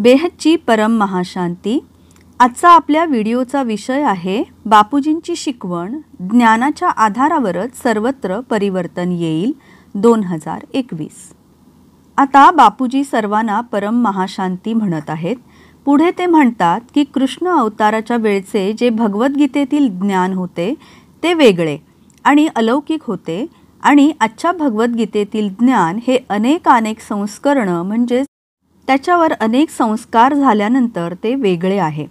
बेहदची परम महाशांती। आजचा आपल्या व्हिडिओचा विषय आहे बापूजींची शिकवण ज्ञानाच्या आधारावरच सर्वत्र परिवर्तन येईल 2021। आता बापूजी सर्वांना परम महाशांती म्हणत आहेत। पुढे ते म्हणतात की कृष्ण अवताराच्या वेळचे जे भगवद्गीतेतील ज्ञान होते ते वेगळे आणि अलौकिक होते आणि आजच्या भगवद्गीतेतील ज्ञान हे अनेक संस्करण म्हणजे त्याच्यावर अनेक संस्कार झाल्यानंतर ते वेगळे आहे।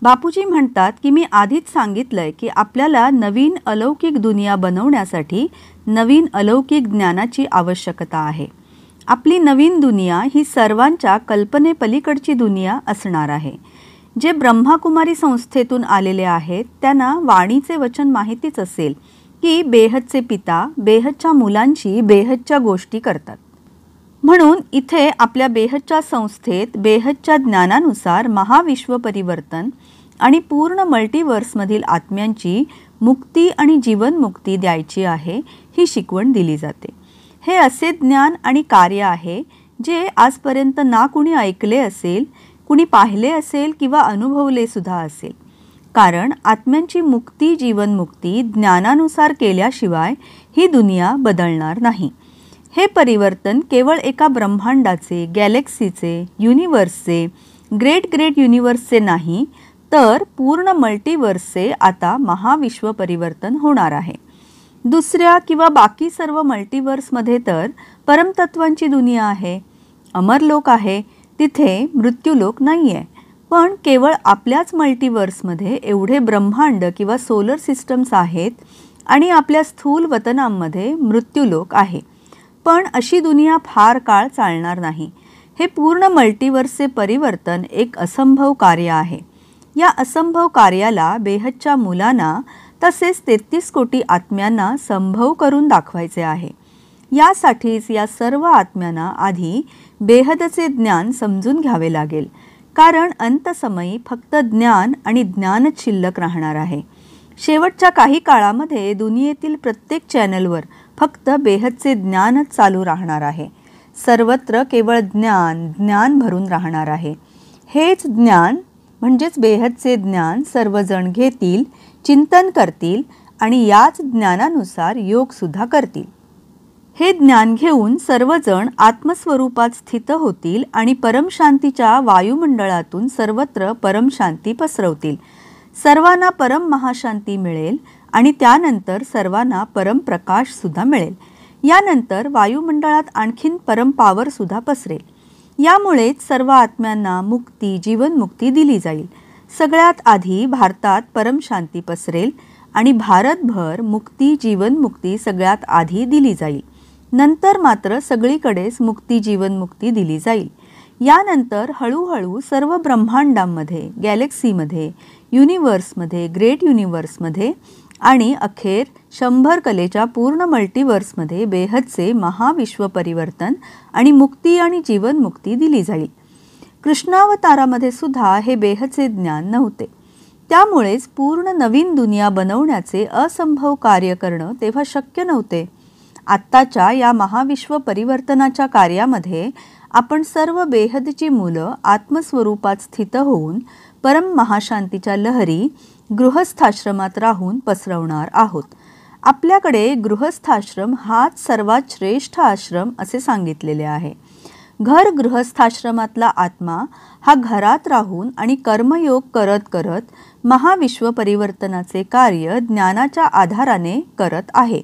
बापूजी म्हणतात की मी आधीच सांगितलंय की आपल्याला नवीन अलौकिक दुनिया बनवण्यासाठी नवीन अलौकिक ज्ञानाची आवश्यकता आहे। आपली नवीन दुनिया ही सर्वांच्या कल्पनेपलीकडची दुनिया असणार आहे। जे ब्रह्माकुमारी संस्थेतून आलेले आहेत त्यांना वाणीचे वचन माहितीच असेल की बेहदचे पिता बेहदच्या मुलांची बेहदच्या गोष्टी करतात। म्हणून इथे आपल्या बेहदच्या संस्थेत बेहदच्या ज्ञानानुसार महाविश्व परिवर्तन आणि पूर्ण मल्टीवर्समधील आत्म्यांची मुक्ती आणि जीवनमुक्ती द्यायची आहे ही शिकवण दिली जाते। हे असे ज्ञान आणि कार्य आहे जे आजपर्यंत ना कुणी ऐकले असेल, कुणी पाहिले असेल किंवा अनुभवले सुद्धा असेल। कारण आत्म्यांची मुक्ती जीवनमुक्ती ज्ञानानुसार केल्याशिवाय ही दुनिया बदलणार नाही। हे परिवर्तन केवळ एका ब्रह्मांडाचे, गॅलेक्सीचे, युनिवर्सचे, ग्रेट युनिवर्सचे नाही तर पूर्ण मल्टीवर्सचे आता महाविश्व परिवर्तन होणार आहे। दुसऱ्या किंवा बाकी सर्व मल्टीवर्समध्ये तर परमतत्वांची दुनिया आहे, अमरलोक आहे, तिथे मृत्यूलोक नाही आहे। पण केवळ आपल्याच मल्टीवर्समध्ये एवढे ब्रह्मांड किंवा सोलर सिस्टम्स आहेत आणि आपल्या स्थूल वतनांमध्ये मृत्यूलोक आहे। पण अशी दुनिया फार काळ चालणार नाही। हे पूर्ण मल्टीवर्सचे परिवर्तन एक असंभव कार्य आहे। या असंभव कार्याला बेहदच्या मुलांना तसेच 33 कोटी आत्म्यांना संभव करून दाखवायचे आहे। यासाठीच या सर्व आत्म्यांना आधी बेहदचे ज्ञान समजून घ्यावे लागेल। कारण अंतसमयी फक्त ज्ञान आणि ज्ञानच शिल्लक राहणार आहे। शेवटच्या काही काळामध्ये दुनियेतील प्रत्येक चॅनलवर फक्त बेहदचे ज्ञानच चालू राहणार आहे। सर्वत्र केवळ ज्ञान भरून राहणार आहे। हेच ज्ञान म्हणजेच बेहदचे ज्ञान सर्वजण घेतील, चिंतन करतील आणि याच ज्ञानानुसार योग सुद्धा करतील। हे ज्ञान घेऊन सर्वजण आत्मस्वरूपात स्थित होतील आणि परमशांतीच्या वायुमंडळातून सर्वत्र परमशांती पसरवतील। सर्वांना परम महाशांती मिळेल आणि त्यानंतर सर्वांना परम प्रकाश सुद्धा मिळेल। यानंतर वायुमंडळात आणखीन परम पावर सुद्धा पसरेल। यामुळेच सर्व आत्म्यांना मुक्ती जीवनमुक्ती दिली जाईल। सगळ्यात आधी भारतात परमशांती पसरेल आणि भारतभर मुक्ती जीवनमुक्ती सगळ्यात आधी दिली जाईल। नंतर मात्र सगळीकडेच मुक्ती जीवनमुक्ती दिली जाईल। यानंतर हळूहळू सर्व ब्रह्मांडांमध्ये, गॅलेक्सीमध्ये, युनिवर्समध्ये, ग्रेट युनिवर्समध्ये आणि अखेर 100 कलेच्या पूर्ण मल्टीवर्समध्ये बेहदचे महाविश्व परिवर्तन आणि मुक्ती आणि जीवनमुक्ती दिली जाईल। कृष्णावतारामध्ये सुद्धा हे बेहदचे ज्ञान नव्हते। त्यामुळेच पूर्ण नवीन दुनिया बनवण्याचे असंभव कार्य करणं तेव्हा शक्य नव्हते। आत्ताच्या या महाविश्व परिवर्तनाच्या कार्यामध्ये आपण सर्व बेहदची मुलं आत्मस्वरूपात स्थित होऊन परम महाशांतीच्या लहरी गृहस्थाश्रमात राहून पसरवणार आहोत। आपल्याकडे गृहस्थाश्रम हाच सर्वात श्रेष्ठ आश्रम असे सांगितलेले आहे। घर गृहस्थाश्रमातला आत्मा हा घरात राहून आणि कर्मयोग करत करत महाविश्व परिवर्तनाचे कार्य ज्ञानाच्या आधाराने करत आहे।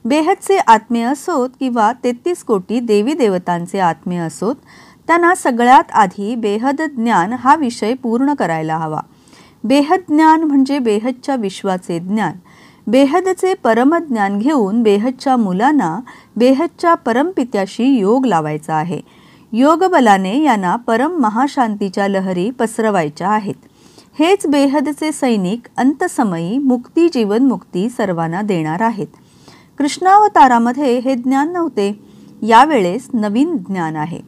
बेहदचे आत्मे असोत किंवा 33 कोटी देवी देवतांचे आत्मे असोत, त्यांना सगळ्यात आधी बेहद ज्ञान हा विषय पूर्ण करायला हवा। बेहद ज्ञान म्हणजे बेहदच्या विश्वाचे ज्ञान। बेहदचे परमज्ञान घेऊन बेहदच्या मुलांना बेहदच्या परमपित्याशी योग लावायचा आहे। योग बलाने यांना परम महाशांतीच्या लहरी पसरवायच्या आहेत। हेच बेहदचे सैनिक अंतसमयी मुक्ती जीवनमुक्ती सर्वांना देणार आहेत। कृष्णावतारामध्ये हे ज्ञान नव्हते, यावेळेस नवीन ज्ञान आहे।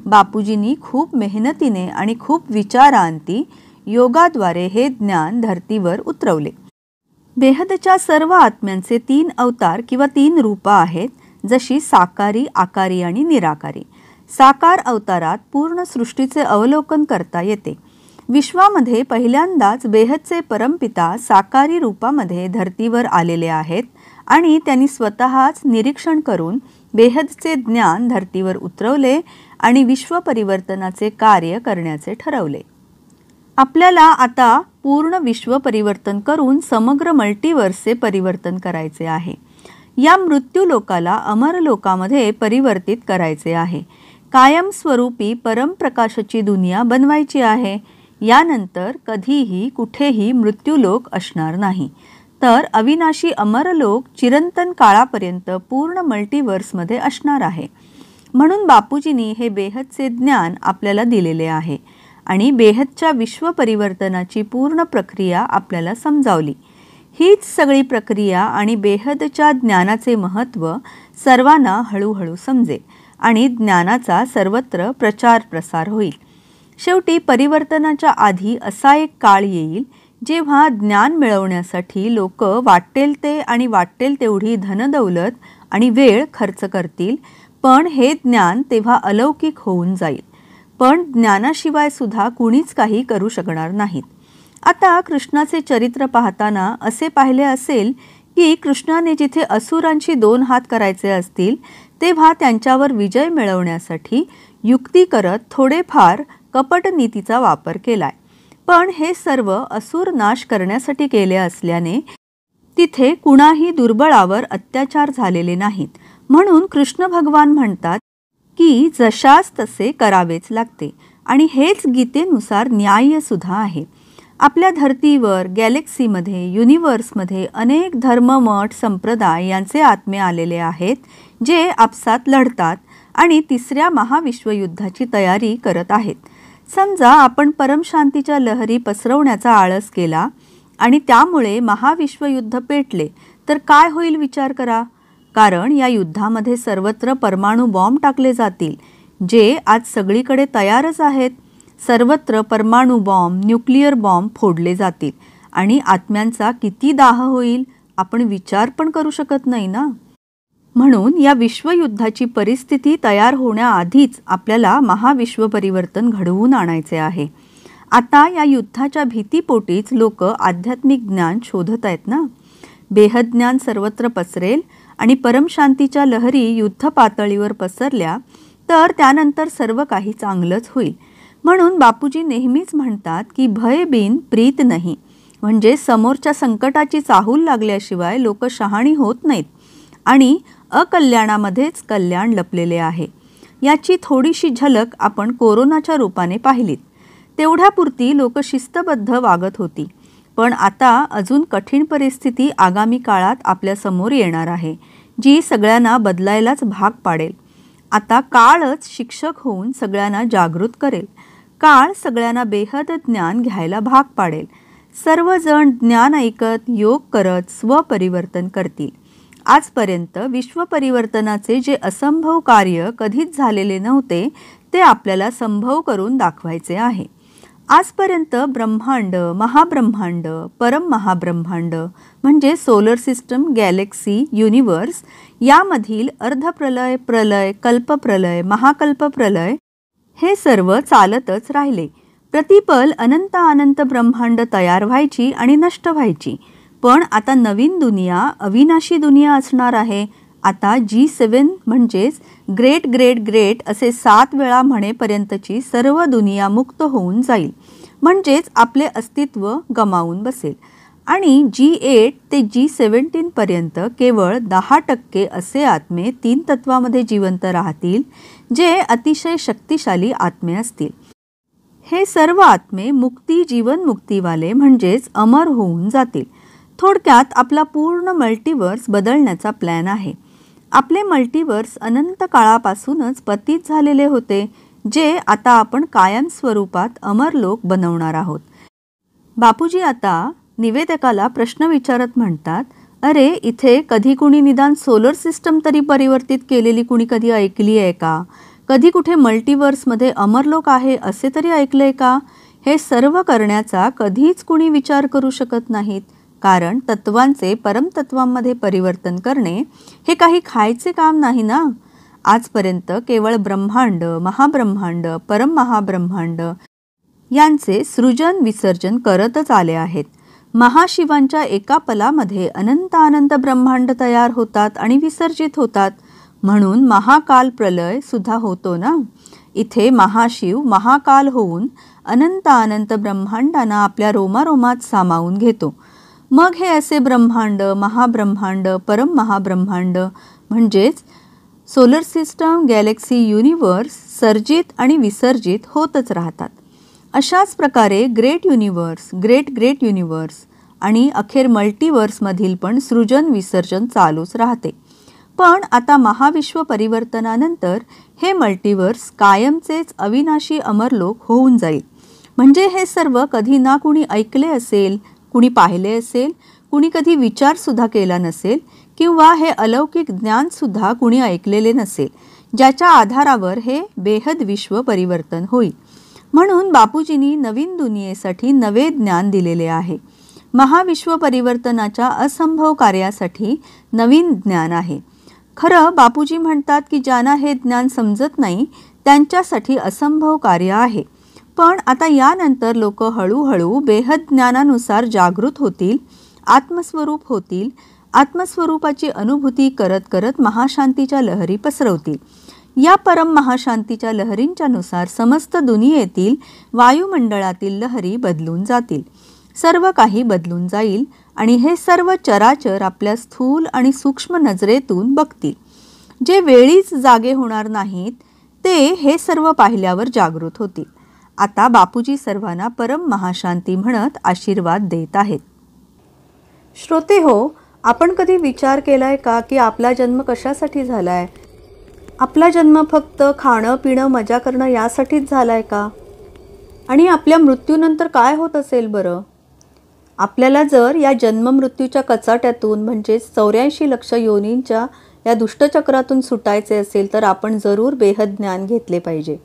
बापूजींनी खूप मेहनतीने आणि खूप विचारांती योगाद्वारे हे ज्ञान धर्तीवर उतरवले। बेहदच्या सर्व आत्म्यांचे 3 अवतार किंवा 3 रूपं आहेत, जशी साकारी, आकारी आणि निराकारी। साकार अवतारात पूर्ण सृष्टीचे अवलोकन करता येते. विश्वामध्ये पहिल्यांदाच बेहदचे परमपिता साकारी रूपामध्ये धर्तीवर आलेले आहेत आणि त्यांनी स्वतःच निरीक्षण करून बेहदचे ज्ञान धर्तीवर उतरवले आणि विश्व परिवर्तनाचे कार्य करण्याचे ठरवले. आपल्याला आता पूर्ण विश्व परिवर्तन करून समग्र मल्टीवर्सचे परिवर्तन करायचे आहे. या मृत्यू लोकाला अमर लोकामध्ये परिवर्तित करायचे आहे. कायमस्वरूपी परमप्रकाशाची दुनिया बनवायची आहे. यानंतर कधीही कुठेही मृत्यूलोक असणार नाही, तर अविनाशी अमरलोक चिरंतन काळापर्यंत पूर्ण मल्टीवर्समध्ये असणार आहे. म्हणून बापूजींनी हे बेहदचे ज्ञान आपल्याला दिलेले आहे आणि बेहदच्या विश्व परिवर्तनाची पूर्ण प्रक्रिया आपल्याला समजावली. हीच सगळी प्रक्रिया आणि बेहदच्या ज्ञानाचे महत्त्व सर्वांना हळूहळू समजेल आणि ज्ञानाचा सर्वत्र प्रचार प्रसार होईल. शेवटी परिवर्तनाच्या आधी असा एक काळ येईल जेव्हा ज्ञान मिळवण्यासाठी लोक वाटेल ते आणि वाटेल तेवढी धनदौलत आणि वेळ खर्च करतील, पण हे ज्ञान तेव्हा अलौकिक होऊन जाईल. पण ज्ञानाशिवाय सुद्धा कुणीच काही करू शकणार नाहीत. आता कृष्णाचे चरित्र पाहताना असे पाहिले असेल की कृष्णाने जिथे असुरांशी 2 हात करायचे असतील तेव्हा त्यांच्यावर विजय मिळवण्यासाठी युक्ती करत थोडेफार कपटनीतीचा वापर केलाय. पण हे सर्व असुर नाश करण्यासाठी केले असल्याने तिथे कुणाही दुर्बळावर अत्याचार झालेले नाहीत. म्हणून कृष्ण भगवान म्हणतात की जशास तसे करावेच लागते आणि हेच गीतेनुसार न्याय्य सुद्धा आहे. आपल्या धर्तीवर, गॅलेक्सीमध्ये, युनिवर्समध्ये अनेक धर्म, मठ, संप्रदाय यांचे आत्मे आलेले आहेत जे आपसात लढतात आणि 3ऱ्या महाविश्वयुद्धाची तयारी करत आहेत. समजा आपण परमशांतीच्या लहरी पसरवण्याचा आळस केला आणि त्यामुळे महाविश्वयुद्ध पेटले तर काय होईल विचार करा. कारण या युद्धामध्ये सर्वत्र परमाणु बॉम्ब टाकले जातील, जे आज सगळीकडे तयारच आहेत. सर्वत्र परमाणु बॉम्ब, न्यूक्लिअर बॉम्ब फोडले जातील आणि आत्म्यांचा किती दाह होईल आपण विचार पण करू शकत नाही ना. म्हणून या विश्वयुद्धाची परिस्थिती तयार होण्याआधीच आपल्याला महाविश्व परिवर्तन घडवून आणायचे आहे. आता या युद्धाच्या भीतीपोटीच लोक आध्यात्मिक ज्ञान शोधत आहेत ना. बेहद ज्ञान सर्वत्र पसरेल आणि परमशांतीच्या लहरी युद्ध पातळीवर पसरल्या तर त्यानंतर सर्व काही चांगलंच होईल. म्हणून बापूजी नेहमीच म्हणतात की भय बिन प्रीत नाही, म्हणजे समोरच्या संकटाची चाहूल लागल्याशिवाय लोक शहाणी होत नाहीत आणि अकल्याणामध्येच कल्याण लपलेले आहे. याची थोडीशी झलक आपण कोरोनाच्या रूपाने पाहिलीत. तेवढ्यापुरती लोक शिस्तबद्ध वागत होती, पण आता अजून कठीण परिस्थिती आगामी काळात आपल्या समोर येणार आहे, जी सगळ्यांना बदलायलाच भाग पाडेल. आता काळच शिक्षक होऊन सगळ्यांना जागृत करेल. काळ सगळ्यांना बेहद ज्ञान घ्यायला भाग पाडेल. सर्वजण ज्ञान ऐकत योग करत स्वपरिवर्तन करतील. आजपर्यंत विश्वपरिवर्तनाचे जे असंभव कार्य कधीच झालेले नव्हते ते आपल्याला संभव करून दाखवायचे आहे. आजपर्यंत ब्रह्मांड, महाब्रह्मांड, परम महाब्रह्मांड म्हणजे सोलर सिस्टम, गॅलेक्सी, युनिवर्स यामधील अर्धप्रलय, प्रलय, कल्पप्रलय, महाकल्पप्रलय हे सर्व चालतच राहिले. प्रतिपल अनंत अनंत ब्रह्मांड तयार व्हायची आणि नष्ट व्हायची. पण आता नवीन दुनिया, अविनाशी दुनिया असणार आहे. आता G7 म्हणजेच ग्रेट ग्रेट ग्रेट असे 7 वेळा म्हणेपर्यंतची सर्व दुनिया मुक्त होऊन जाईल, म्हणजेच आपले अस्तित्व गमावून बसेल. आणि G8 ते G17 पर्यंत केवळ 10% असे आत्मे 3 तत्वामध्ये जिवंत राहतील, जे अतिशय शक्तिशाली आत्मे असतील. हे सर्व आत्मे मुक्ती, जीवनमुक्तीवाले म्हणजेच अमर होऊन जातील. थोडक्यात आपला पूर्ण मल्टीवर्स बदलण्याचा प्लॅन आहे. आपले मल्टीवर्स अनंत काळापासूनच पतित झालेले होते, जे आता आपण कायम स्वरूपात अमरलोक बनवणार आहोत. बापूजी आता निवेदकाला प्रश्न विचारत म्हणतात, अरे इथे कधी कुणी निदान सोलर सिस्टम तरी परिवर्तित केलेली कुणी कधी ऐकली आहे का? कधी कुठे मल्टीवर्समध्ये अमरलोक आहे असे तरी ऐकले का? हे सर्व करण्याचा कधीच कुणी विचार करू शकत नाहीत. कारण तत्वांचे परमतत्वांमध्ये परिवर्तन करणे हे काही खायचे काम नाही ना. आजपर्यंत केवळ ब्रह्मांड, महाब्रह्मांड, परममहाब्रह्मांड यांचे सृजन विसर्जन करतच आले आहेत. महाशिवांच्या एका पलामध्ये अनंत अनंत ब्रह्मांड तयार होतात आणि विसर्जित होतात. म्हणून महाकाल प्रलय सुद्धा होतो ना. इथे महाशिव महाकाल होऊन अनंत अनंत ब्रह्मांडांना आपल्या रोमारोमात सामावून घेतो. मग हे असे ब्रह्मांड, महाब्रह्मांड, परम महाब्रह्मांड म्हणजेच सोलर सिस्टम, गॅलेक्सी, युनिवर्स सर्जित आणि विसर्जित होतच राहतात. अशाच प्रकारे great universe, great great universe आणि अखेर मल्टिवर्समधील पण सृजन विसर्जन चालूच राहते. पण आता महाविश्व परिवर्तनानंतर हे मल्टिवर्स कायमचेच अविनाशी अमरलोक होऊन जाईल. म्हणजे हे सर्व कधी ना कुणी ऐकले असेल, कुणी पाहिले असेल, कुणी कधी विचारसुद्धा केला नसेल किंवा हे अलौकिक ज्ञानसुद्धा कुणी ऐकलेले नसेल, ज्याच्या आधारावर हे बेहद विश्व परिवर्तन होईल. म्हणून बापूजींनी नवीन दुनियेसाठी नवे ज्ञान दिलेले आहे. महाविश्व परिवर्तनाच्या असंभव कार्यासाठी नवीन ज्ञान आहे. खरं बापूजी म्हणतात की ज्यांना हे ज्ञान समजत नाही त्यांच्यासाठी असंभव कार्य आहे. पण आता यानंतर लोक हळूहळू बेहद ज्ञानानुसार जागृत होतील, आत्मस्वरूप होतील. आत्मस्वरूपाची अनुभूती करत करत महाशांतीच्या लहरी पसरवतील. या परम महाशांतीच्या लहरींच्या नुसार समस्त दुनियेतील वायुमंडळातील लहरी बदलून जातील. सर्व काही बदलून जाईल आणि हे सर्व चराचर आपल्या स्थूल आणि सूक्ष्म नजरेतून बघतील. जे वेळीच जागे होणार नाहीत ते हे सर्व पाहिल्यावर जागृत होतील. आता बापूजी सर्वांना परम महाशांती म्हणत आशीर्वाद देत आहेत. श्रोते हो, आपण कधी विचार केलाय का की आपला जन्म कशासाठी झालाय? आपला जन्म फक्त खाणं पिणं मजा करणं यासाठीच झालाय का? आणि आपल्या मृत्यूनंतर काय होत असेल बरं? आपल्याला जर या जन्ममृत्यूच्या कचाट्यातून म्हणजेच 84 लक्ष योनींच्या या दुष्टचक्रातून सुटायचे असेल तर आपण जरूर बेहद ज्ञान घेतले पाहिजे.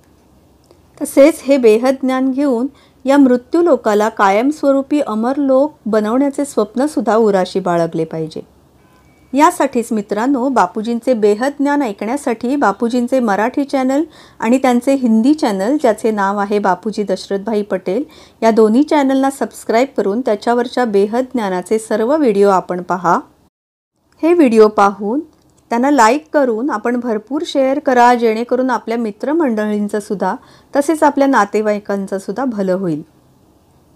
तसेच हे बेहद ज्ञान घेऊन या मृत्यू लोकाला कायमस्वरूपी अमरलोक बनवण्याचे स्वप्नसुद्धा उराशी बाळगले पाहिजे. यासाठीच मित्रांनो, बापूजींचे बेहद ज्ञान ऐकण्यासाठी बापूजींचे मराठी चॅनल आणि त्यांचे हिंदी चॅनल ज्याचे नाव आहे बापूजी दशरथभाई पटेल, या दोन्ही चॅनलला सबस्क्राईब करून त्याच्यावरच्या बेहद ज्ञानाचे सर्व व्हिडिओ आपण पहा. हे व्हिडिओ पाहून त्यांना लाईक करून आपण भरपूर शेअर करा, जेणेकरून आपल्या मित्रमंडळींचं सुद्धा तसेच आपल्या नातेवाईकांचं सुद्धा भलं होईल.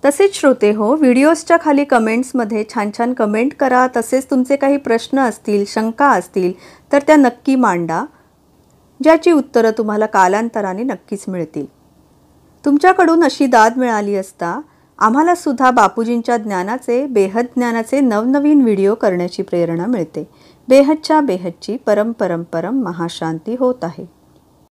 तसेच श्रोते हो, व्हिडिओजच्या खाली कमेंट्समध्ये छान छान कमेंट करा. तसेच तुमचे काही प्रश्न असतील, शंका असतील तर त्या नक्की मांडा, ज्याची उत्तरं तुम्हाला कालांतराने नक्कीच मिळतील. तुमच्याकडून अशी दाद मिळाली असता आम्हाला सुद्धा बापूजींच्या ज्ञानाचे, बेहद ज्ञानाचे नवनवीन व्हिडिओ करण्याची प्रेरणा मिळते. बेहदच्या बेहदची परम परम परम महाशांती होत आहे.